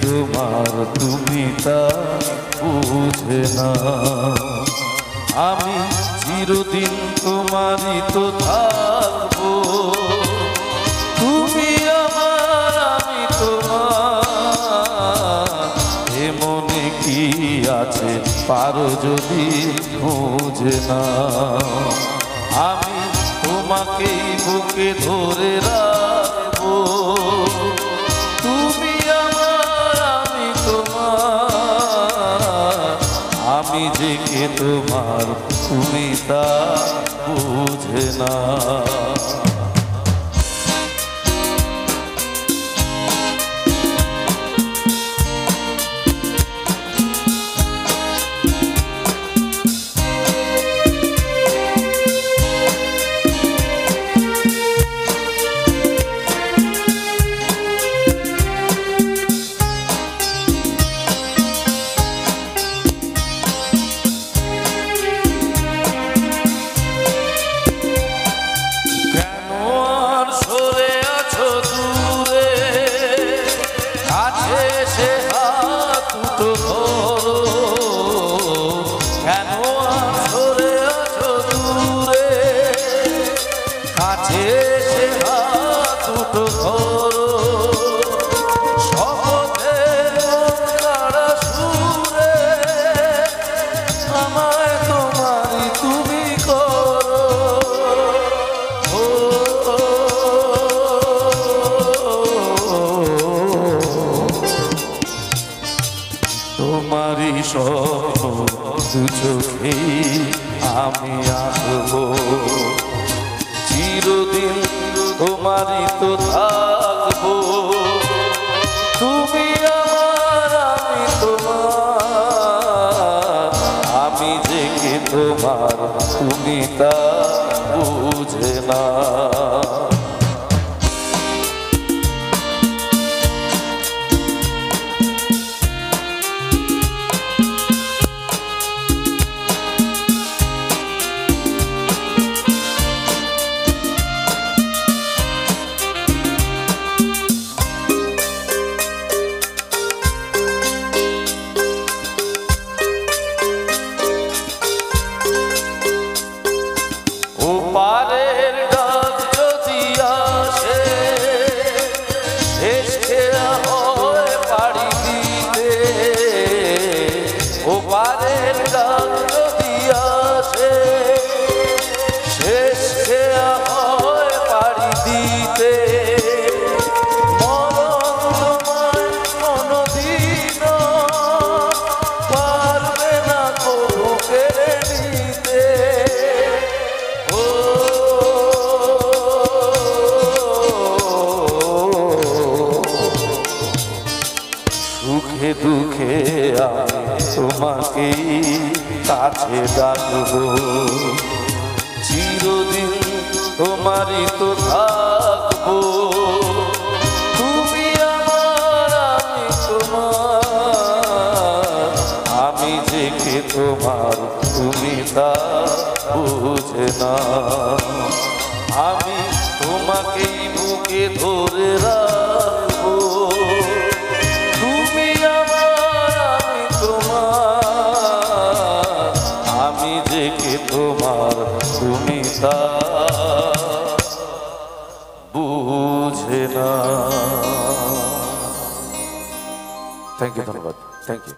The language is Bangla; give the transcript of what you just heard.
তোমার তুমি তা বুঝে না। আমি চিরদিন তোমারই তো থাকবো, তুমি আমার আমি তোমার। এ মনে কি আছে পারো যদি বুঝে না। আমি তোমাকেই বুকে ধরে রাখবো, তুমি আমার আমি তোমার। আমি যে কে তোমার তুমি তা বুঝে না। তোমারই স্বপ্ন দু চোখেই আমি আসবো, চিরদিন তোমারই তো থাকবো। তুমি আমার আমি তোমার। আমি যে কে তোমার তুমি তা বুঝে না। ওপারের ডাক যদি আসে এসে হয় পাড়ি দিতে, ওপারের ডাক যদি আসে এসে হয় পাড়ি দিতে। মরণ তোমায় কোনদিন পারবে না কবু কেড়ে নিতে। সুখে দুঃখে আমি তোমাকেই কাছে ডাকবো, চিরদিন তোমারই তো থাকবো। তুমি আমার আমি তোমার। আমি যে কে তোমার তুমি তা বুঝে না। আমি তোমাকেই বুকে ধরে রাখবো, তুমি আমার আমি তোমার। আমি যে কে তোমার তুমি তা বুঝে না। থ্যাংক ইউ, ধন্যবাদ, থ্যাংক ইউ।